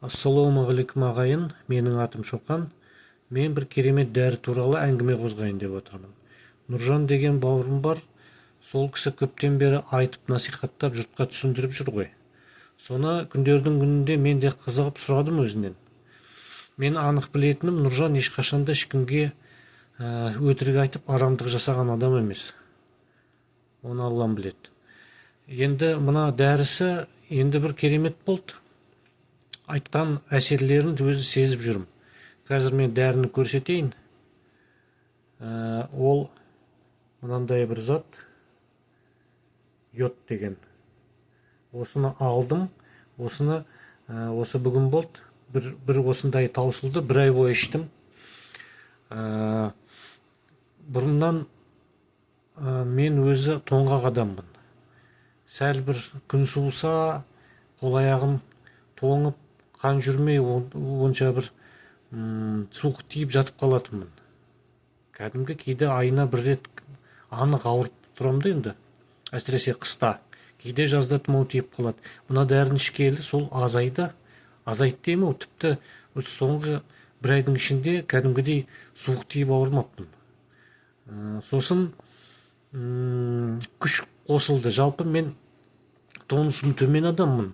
Ассалаумағалейкум ағайын, менің атым Шоқан. Мен бір керемет дәрі туралы әңгіме қозғайын деп отырмын. Нұржан деген бауырым бар, сол кісі көптен бері айтып насихаттап жұртқа түсіндіріп жүр ғой. Соны күндердің күнінде мен де қызығып сұрадым өзінен. Мен анық білетінім, Нұржан ешқашанда ешкімге өтірік айтып арамдық жасаған адам емес. Оны Аллам біледі. Енді мына дәрісі енді бір керемет болды. Айтқан әсерлерін өзі сезіп жүрмін. Қазір мен дәріні көрсетейін. Ол мынандай бір зат, йод деген. Осыны алдым, осы бүгін болды. Бір осындай таусылды, бір ай бойы іштім. Бұрыннан мен өзі тоңғақ адаммын. Сәл бір күн суыса, қол аяғым тоңып, қан жүрмей, онша бір суық тиіп жатып қалатынмын. Кәдімгі кейде айына бір рет анық ауырып тұрамын да енді. Әсіресе қыста. Кейде жазда тұмау тиіп қалады. Мына дәріні ішкелі сол азайды деймін, тіпті соңғы бір айдың ішінде кәдімгідей суық тиіп ауырмаппын. Сосын күш қосылды. Жалпы мен тонусым төмен адаммын.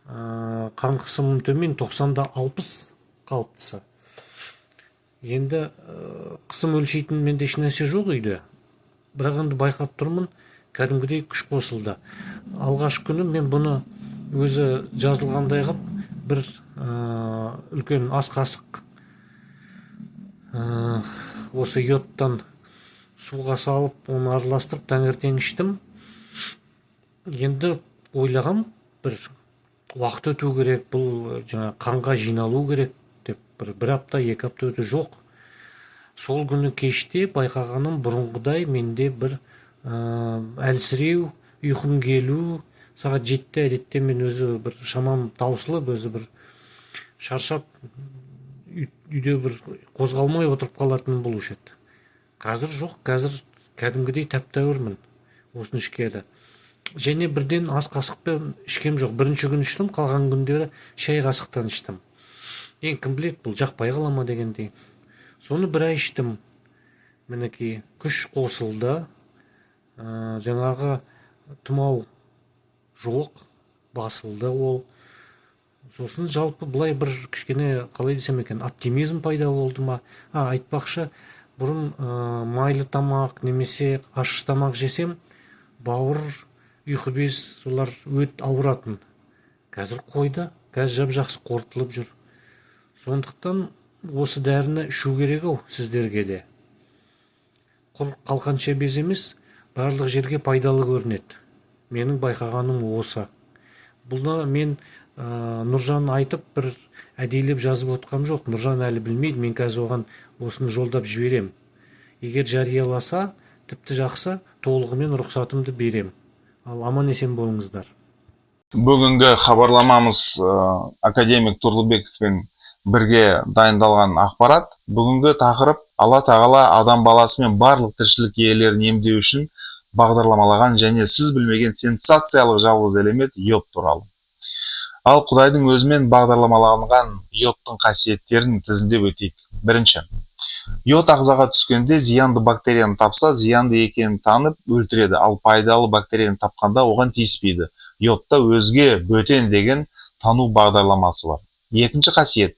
Қан қысымым төмен, 90-да 60 қалыптысы. Енді қысым өлшейтін менде еш нәрсе жоқ үйде. Бірақ енді байқап тұрмын, кәдімгідей күш қосылды. Алғаш күні мен бұны өзі жазылғандай қып, бір үлкен ас қасық осы йодтан суға салып, оны араластырып таңертең іштім. Енді ойлағам, бір уақыт өту керек, бұл қанға жиналу керек деп, бір апта, 2 апта өту жоқ. Сол күні кеште байқағаным, бұрынғыдай менде бір әлсіреу, ұйқым келу, сағат 7-те әдетте мен өзі бір шамам таусылып, өзі бір шаршап, үйде бір қозғалмай отырып қалатын болушы еді. Қазір жоқ, қазір кәдімгідей тәп-тәуірмін осыны ішкелі. Және бірден ас қасықпен ішкем жоқ. Бірінші күн іштім, қалған күндері шай қасықтан іштім. Кім білет, бұл жақпай қалама дегендей. Соны бір ай іштім. Мінекей күш қосылды. Жаңағы тұмау жоқ, басылды ол. Сосын жалпы бұлай бір кішкене, қалай десем екен, оптимизм пайда болды ма? Айтпақшы, бұрын майлы тамақ немесе ащы тамақ жесем, бауыр, ұйқы без, солар өт ауыратын. Қазір қойды, қазір жап-жақсы қорытылып жүр. Сондықтан осы дәріні ішу керек сіздерге де. Құр қалқанша без емес, барлық жерге пайдалы көрінеді. Менің байқағаным осы. Бұны мен Нұржан айтып бір әдейлеп жазып отқам жоқ. Нұржан әлі білмейді, мен қазір оған осыны жолдап жіберем. Егер жарияласа, тіпті жақсы, толығымен рұқсатымды берем. Ал аман есен болыңыздар. Бүгінгі хабарламамыз академик Тұрлыбековпен бірге дайындалған ақпарат. Бүгінгі тақырып Алла тағала адам баласы мен барлық тіршілік иелерін емдеу үшін бағдарламалаған және сіз білмеген сенсациялық жалғыз элемент йод туралы. Ал Құдайдың өзімен бағдарламаланған йодтың қасиеттерін тізімдеп өтейік. Бірінші, йод ағзаға түскенде зиянды бактерияны тапса, зиянды екенін танып өлтіреді, ал пайдалы бактерияны тапқанда оған тиіспейді. Йодта өзге бөтен деген тану бағдарламасы бар. Екінші қасиет,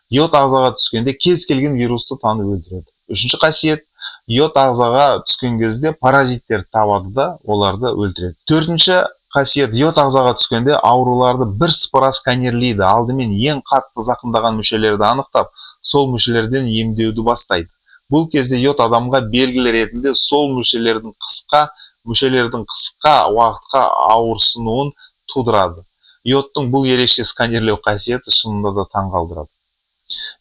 йод ағзаға түскенде кез келген вирусты танып өлтіреді. Үшінші қасиет, йод ағзаға түскен кезде паразиттер табады да оларды өлтіреді. Төртінші қасиет, йод ағзаға түскенде ауруларды бірсыпыра сканерлейді. Алдымен ең қатты зақымдаған мүшелерді анықтап, сол мүшелерден емдеуді бастайды. Бұл кезде йод адамға белгілі ретінде сол мүшелердің қысқа уақытқа ауырсынуын тудырады. Йодтың бұл ерекше сканерлеу қасиеті шынында да таңғалдырады.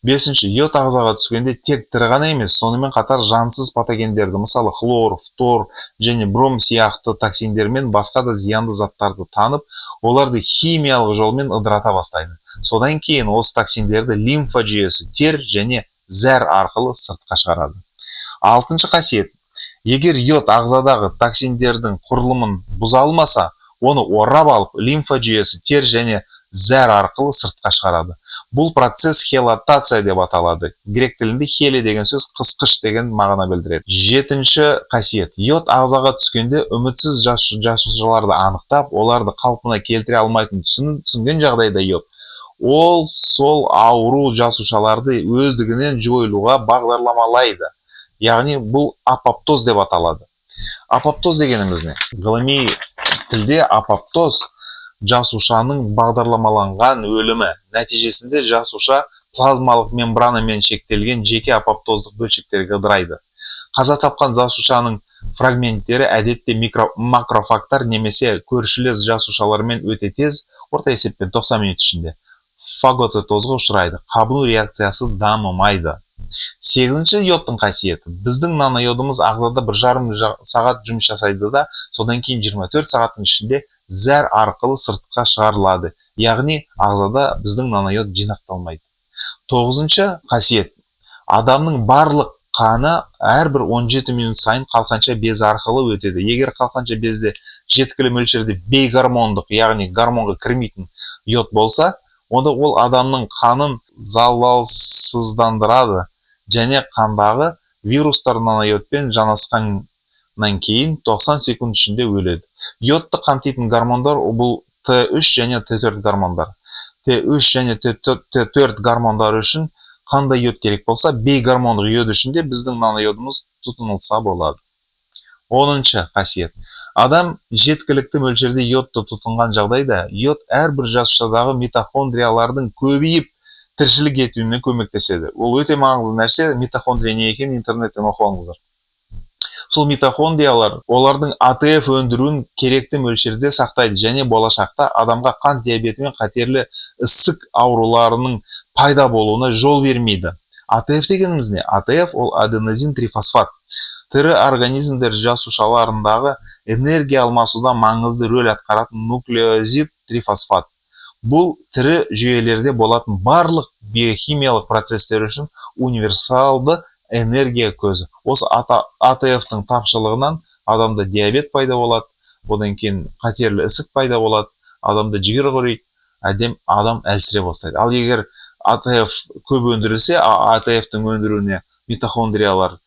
Бесінші, йод ағзаға түскенде тек тірі ғана емес, сонымен қатар жансыз патогендерді, мысалы хлор, фтор және бром сияқты токсиндер мен басқа да зиянды заттарды танып, оларды химиялық жолмен ыдырата бастайды. Содан кейін осы токсиндерді лимфа жүйесі, тер және зәр арқылы сыртқа шығарады. Алтыншы қасиет, егер йод ағзадағы токсиндердің құрылымын бұза алмаса, оны орап алып, лимфа жүйесі, тер және зәр арқылы сыртқа шығарады. Бұл процесс хелатация деп аталады. Грек тілінде хеле деген сөз қысқыш деген мағына білдіреді. Жетінші қасиет. Йод ағзаға түскенде үмітсіз жасушаларды анықтап, оларды қалпына келтіре алмайтынын түсінген жағдайда йод ол сол ауру жасушаларды өздігінен жойылуға бағдарламалайды. Яғни бұл апоптоз деп аталады. Апоптоз дегеніміз не? Ғылыми тілде апоптоз жасушаның бағдарламаланған өлімі. Нәтижесінде жасуша плазмалық мембранамен шектелген жеке апоптоздық бөлшектерге ыдырайды. Қаза тапқан жасушаның фрагменттері әдетте макрофагтар немесе көршілес жасушалармен өте тез, орта есеппен 90 минут ішінде фагоцитозға ұшырайды. Қабыну реакциясы дамымайды. Сегізінші йодтың қасиеті. Біздің нанойодымыз ағзада 1,5 сағат жұмыс жасайды да, содан кейін 24 сағаттың ішінде зәр арқылы сыртқа шығарылады. Яғни ағзада біздің нанойод жинақталмайды. Тоғызыншы қасиет. Адамның барлық қаны әрбір 17 минут сайын қалқанша безі арқылы өтеді. Егер қалқанша безде жеткілікті мөлшерде бейгормондық, яғни гормонға кірмейтін йод болса, онда ол адамның қанын залалсыздандырады және қандағы вирустар нанойодпен жанасқаннан кейін 90 секунд ішінде өледі. Йодты қамтитын гормондар бұл Т3 және Т4 гормондар. Т3 және Т4 гормондар үшін қандай йод керек болса, бейгормондық йод үшін де біздің нанойодымыз тұтынылса болады. 10-шы қасиет. Адам жеткілікті мөлшерде йодты тұтынған жағдайда, йод әрбір жасушадағы митохондриялардың көбейіп тіршілік етуіне көмектеседі. Ол өте маңызды нәрсе. Митохондрия не екенін интернеттен оқып алыңыздар. Сол митохондриялар олардың АТФ өндіруін керекті мөлшерде сақтайды және болашақта адамға қант диабеті мен қатерлі ісік ауруларының пайда болуына жол бермейді. АТФ дегеніміз не? АТФ ол аденозин трифосфат. Тірі организмдер жасушаларындағы энергия алмасуда маңызды рөл атқаратын нуклеозид трифосфат. Бұл тірі жүйелерде болатын барлық биохимиялық процестер үшін универсалды энергия көзі. Осы АТФ-тың тапшылығынан адамда диабет пайда болады, одан кейін қатерлі ісік пайда болады, адамда жігер құрайды, адам әлсіре бастайды. Ал егер АТФ көп өндірілсе, АТФ-тың өндіруіне митохондриялар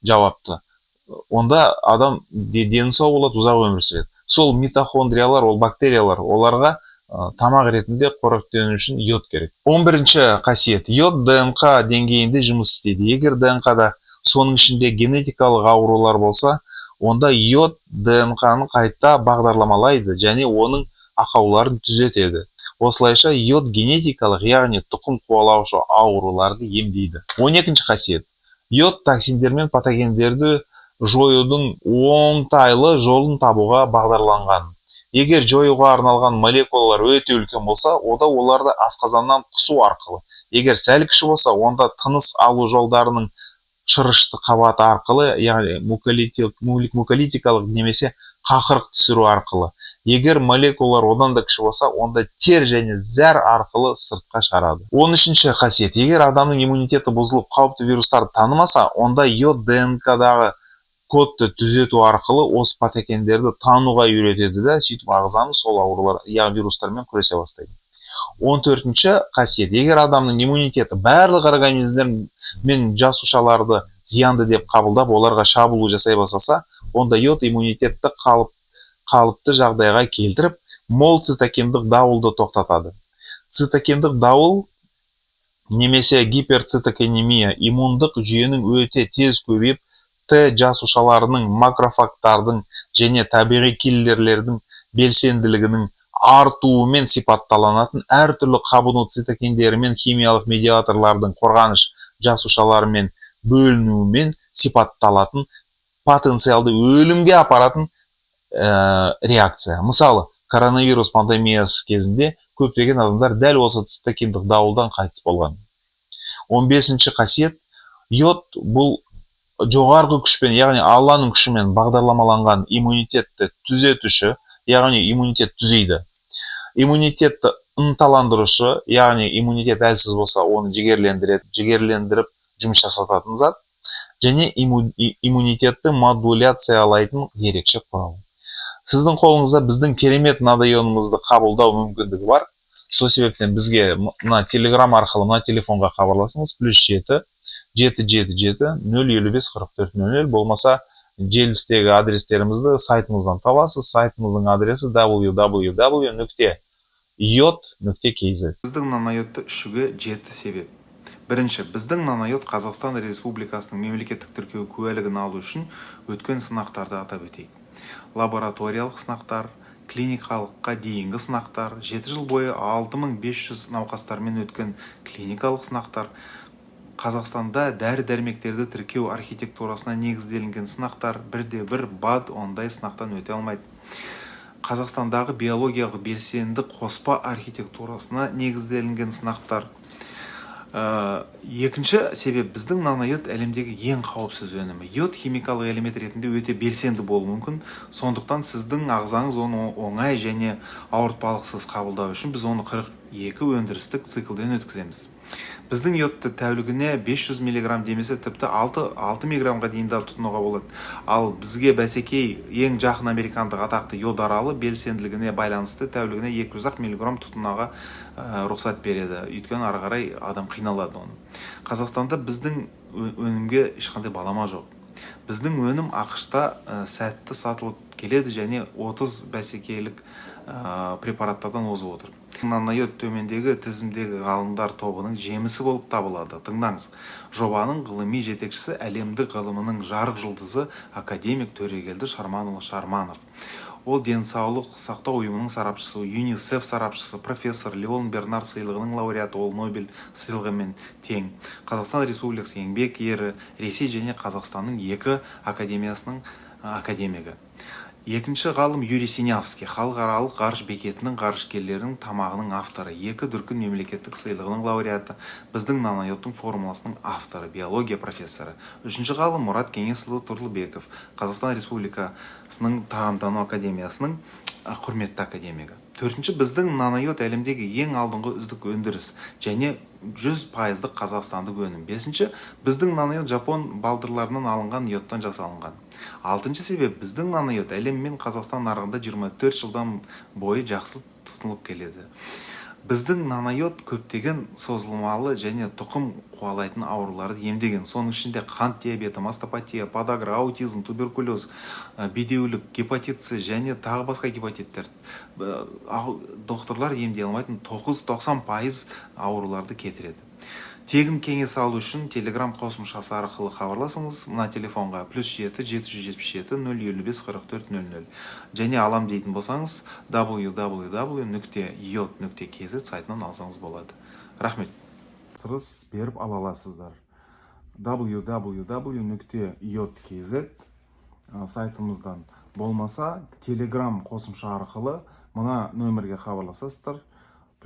жауапты, онда адам дені сау болады, ұзақ өмір сүреді. Сол митохондриялар, ол бактериялар, оларға тамақ ретінде қоректену үшін йод керек. 11-ші қасиет. Йод ДНК деңгейінде жұмыс істейді. Егер ДНК-да соның ішінде генетикалық аурулар болса, онда йод ДНК-ны қайта бағдарламалайды және оның ақауларын түзетеді. Осылайша йод генетикалық, яғни тұқым қуалаушы ауруларды емдейді. 12-ші қасиет. Йод токсиндер мен патогендерді жоюдың оңтайлы жолын табуға бағдарланған. Егер жоюға арналған молекулалар өте үлкен болса, онда оларды асқазаннан құсу арқылы. Егер сәл кіші болса, онда тыныс алу жолдарының шырышты қабаты арқылы, яғни муколитикалық немесе қақырық түсіру арқылы. Егер молекулалар одан да кіші болса, онда тер және зәр арқылы сыртқа шығарады. 13-ші қасиет. Егер адамның иммунитеті бұзылып, қауіпті вирустарды танымаса, онда йод ДНК-дағы кодты түзету арқылы осы патогендерді тануға үйретеді да, сөйтіп ағзаны сол аурулар, яғни вирустармен күресе бастайды. 14-ші қасиет. Егер адамның иммунитеті барлық организмдер мен жасушаларды зиянды деп қабылдап, оларға шабуыл жасай бастаса, онда йод иммунитетті қалыпты жағдайға келтіріп, мол цитокиндік дауылды тоқтатады. Цитокиндік дауыл немесе гиперцитокинемия иммундық жүйенің өте тез көбейіп, Т жасушаларының, макрофагтардың және табиғи киллерлердің белсенділігінің артуымен сипатталанатын әртүрлі қабыну цитокиндері мен химиялық медиаторлардың қорғаныш жасушаларымен бөлінуімен сипатталатын потенциалды өлімге апаратын реакция. Мысалы, коронавирус пандемиясы кезінде көптеген адамдар дәл осы цитокиндік дауылдан қайтыс болған. 15-ші қасиет. Йод бұл жоғарғы күшпен, яғни Алланың күшімен бағдарламаланған иммунитетті түзетуші, яғни иммунитет түзейді. Иммунитетті ынталандырушы, яғни иммунитет әлсіз болса, оны жігерлендіріп жұмыс жасататын зат, және иммунитетті модуляциялайтын ерекше құрал. сіздің қолыңызда біздің керемет наноионымызды қабылдау мүмкіндігі бар. Сол себептен бізге мына телеграм арқылы мына телефонға хабарласыңыз. +7 777 055 44 00. Болмаса желісіндегі адрестерімізді сайтымыздан табасыз. Сайтымыздың адресі www.iot.kz. Біздің наноиодты ішуге 7 себеп. Бірінші, біздің наноиод Қазақстан Республикасының мемлекеттік тіркеу куәлігін алу үшін өткен сынақтарды атап өтейік. Лабораториялық сынақтар, клиникалыққа дейінгі сынақтар, 7 жыл бойы 6500 науқастармен өткен клиникалық сынақтар, Қазақстанда дәрі-дәрмектерді тіркеу архитектурасына негізделінген сынақтар, 1-1 БАД ондай сынақтан өте алмайды. Қазақстандағы биологиялық белсенді қоспа архитектурасына негізделінген сынақтар. Екінші себеп, біздің наноиод әлемдегі ең қауіпсіз өнімі. Иод химикалық элемент ретінде өте белсенді болуы мүмкін, сондықтан сіздің ағзаңыз оны оңай және ауыртпалықсыз қабылдау үшін біз оны 42 өндірістік циклден өткіземіз. Біздің иодты тәулігіне 500 мг демесе тіпті 6 мг дейін де тұтынуға болады. Ал бізге бәсекей ең жақын американдық атақты иод аралы белсенділігіне байланысты тәулігіне 200 мг тұтынуға рұқсат береді. Өйткені ары қарай адам қиналады оны. Қазақстанда біздің өнімге ешқандай балама жоқ. Біздің өнім ақш-та сәтті сатылып келеді және 30 бәсекелік препараттардан озып отыр. Наноиод төмендегі тізімдегі ғалымдар тобының жемісі болып табылады. Тыңдаңыз. Жобаның ғылыми жетекшісі әлемдік ғылымының жарық жұлдызы академик Төрегелді Шарманұлы Шарманов. Ол денсаулық сақтау ұйымының сарапшысы, ЮНИСЕФ сарапшысы, профессор Леон Бернар сыйлығының лауреаты, ол Нобель сыйлығымен тең. Қазақстан Республикасы еңбек ері, Ресей және Қазақстанның 2 академиясының академигі. Екінші ғалым Юрий Синявский, халықаралық ғарыш бекетінің ғарышкерлерінің тамағының авторы, 2 дүркін мемлекеттік сыйлығының лауреаты, біздің наноиодтың формуласының авторы, биология профессоры. Үшінші ғалым Мұрат Кеңесұлы Тұрлыбеков, Қазақстан Республикасының тағамтану академиясының құрметті академигі. Төртінші, біздің наноиод әлемдегі ең алдыңғы үздік өндіріс және 100% қазақстандық өнім. Бесінші, біздің наноиод Жапон балдырларынан алынған иодтан жасалынған. Алтыншы себеп, біздің наноиод әлем мен Қазақстан нарығында 24 жылдан бойы жақсы тұтынылып келеді. Біздің наноиод көптеген созылмалы және тұқым қуалайтын ауруларды емдеген. Соның ішінде қант диабеті, мастопатия, подагра, аутизм, туберкулез, бедеулік, гепатит С және тағы басқа гепатиттер. Докторлар емдей алмайтын 90% ауруларды кетіреді. Тегін кеңес алу үшін телеграм қосымшасы арқылы хабарласыңыз. Мына телефонға +7 777 055 44 00. Және алам дейтін болсаңыз www.iot.kz сайтынан алсаңыз болады. Рахмет. Сырыс беріп ала аласыздар. www.iot.kz сайтымыздан. Болмаса телеграм қосымша арқылы мына нөмірге хабарласасыздар.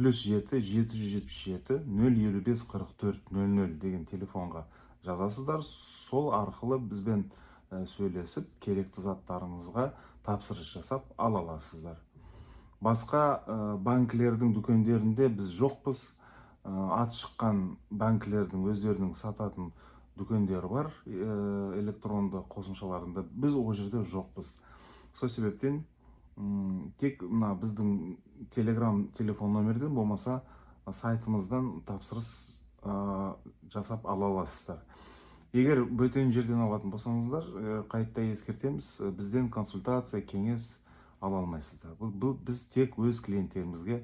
+7 777 055 44 00 деген телефонға жазасыздар. Сол арқылы бізбен сөйлесіп, керекті заттарыңызға тапсырыс жасап ала аласыздар. Басқа банкілердің дүкендерінде біз жоқпыз. Аты шыққан банкілердің өздерінің сататын дүкендері бар, электронды қосымшаларында. Біз ол жерде жоқпыз. Сол себептен тек біздің телеграм телефон номерден болмаса сайтымыздан тапсырыс жасап ала аласыздар. Егер бөтен жерден алатын болсаңыздар, қайта ескертеміз, бізден консультация, кеңес ала алмайсыздар. Біз тек өз клиенттерімізге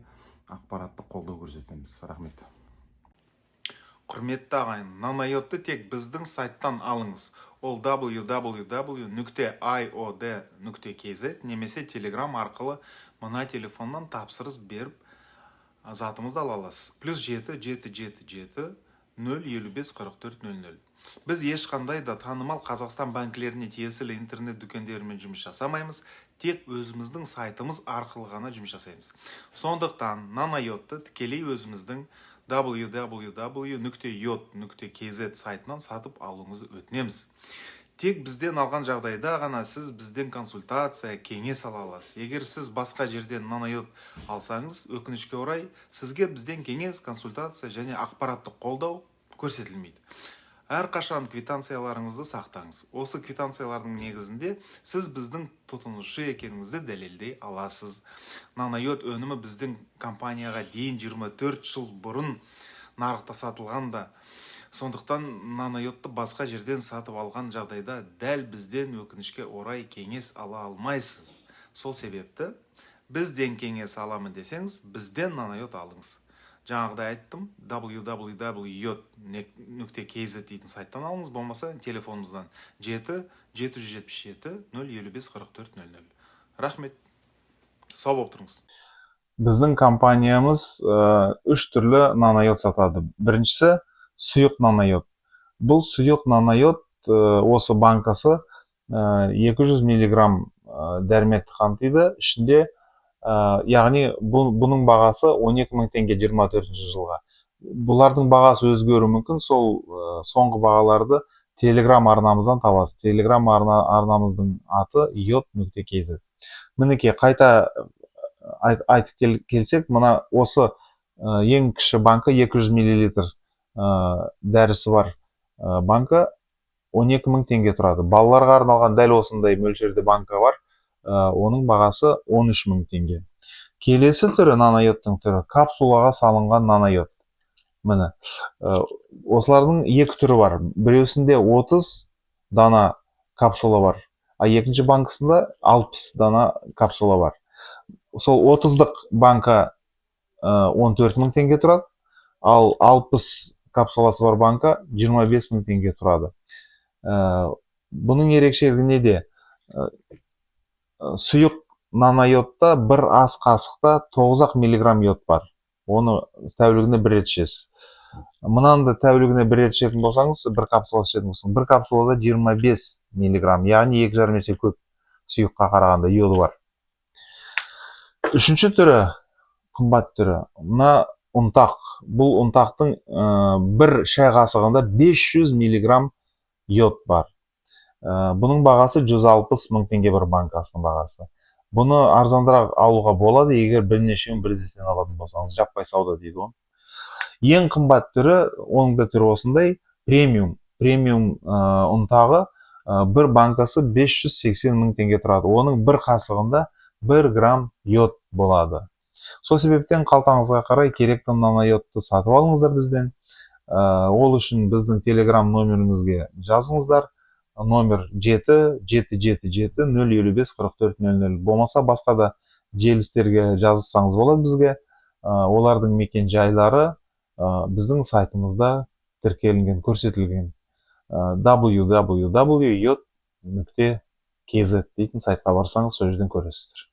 ақпараттық қолдау көрсетеміз. Рахмет. Құрметті ағайын, наноиодты тек біздің сайттан алыңыз. Ол www.iod.kz немесе телеграм арқылы мына телефоннан тапсырыс беріп затымызды ала аласыз. +7 777 055 44 00. Біз ешқандай да танымал Қазақстан банкілеріне тиесілі интернет дүкендерімен жұмыс жасамаймыз, тек өзіміздің сайтымыз арқылы ғана жұмыс жасаймыз. Сондықтан наноиодты тікелей өзіміздің www.iot.kz сайтынан сатып алуыңызды өтінеміз. Тек бізден алған жағдайда ғана сіз бізден консультация, кеңес ала аласыз. Егер сіз басқа жерден наноиод алсаңыз, өкінішке орай, сізге бізден кеңес, консультация және ақпараттық қолдау көрсетілмейді. әрқашан квитанцияларыңызды сақтаңыз. Осы квитанциялардың негізінде сіз біздің тұтынушы екеніңізді дәлелдей аласыз. Нанайот өнімі біздің компанияға дейін 24 жыл бұрын нарықта сатылғанда, сондықтан нанайотты басқа жерден сатып алған жағдайда дәл бізден өкінішке орай кеңес ала алмайсыз. Сол себепті бізден кеңес аламын десеңіз, бізден нанайот алыңыз. Жаңағыдай айттым, www.yot.kz дейтін сайттан алыңыз, болмаса телефонымыздан 7-777-055-4400. Рахмет. Сау болып тұрыңыз. Біздің компаниямыз үш түрлі нанайот сатады. Біріншісі сұйық нанайот. Бұл сұйық нанайот осы банкасы 200 миллиграмм дәрмекті қамтиды. Ішінде яғни бұның бағасы 12.000 теңге 24 жылға. Бұлардың бағасы өзгеруі мүмкін. Сол соңғы бағаларды Telegram арнамыздан табасыз. Telegram арнамыздың аты yot.kz. Мінекей қайта айтып келсек, мына осы ең кіші банка 200 миллилитр дәрісі бар банка 12.000 теңге тұрады. Балаларға арналған дәл осындай мөлшерде банка бар. Оның бағасы 13.000 теңге. Келесі түрі нанайоттың түрі капсулаға салынған нанайот. Міне, осылардың екі түрі бар. Біреусінде 30 дана капсула бар, а екінші банкасында 60 дана капсула бар. Сол 30-дық банка 14.000 теңге тұрады, ал 60 капсуласы бар банка 25.000 теңге тұрады. Бұның ерекшелігі неде? Сұйық нанайотта бір ас қасықта 9 миллиграмм йод бар. Оны тәулігіне бір рет ішесіз. Мынаны тәулігіне бір рет ішетін болсаңыз, бір капсула ішетін болсаңыз, бір капсулада 25 миллиграмм, яғни 2,5 есе көп сұйыққа қарағанда йоды бар. Үшінші түрі, қымбат түрі, мына ұнтақ. Бұл ұнтақтың бір шай қасығында 500 миллиграмм йод бар. Бұның бағасы 160.000 теңге бір банкасының бағасы. Бұны арзандырақ алуға болады, егер бірнешеуін бірден алатын болсаңыз, жаппай сауда дейді ғой. Ең қымбат түрі, оның да түрі осындай, премиум. Премиум ұнтағы бір банкасы 580.000 теңге тұрады. Оның бір қасығында 1 грамм йод болады. Сол себептен қалтаңызға қарай керекті нанайотты сатып алыңыздар бізден. Ол үшін біздің телеграм номерімізге жазыңыздар. Номер 7-777-055-4400. Болмаса басқа да желістерге жазсаңыз болады бізге. Олардың мекен жайлары біздің сайтымызда тіркелінген, көрсетілген. www.yot.kz дейтін сайтқа барсаңыз, сол жерден көресіздер.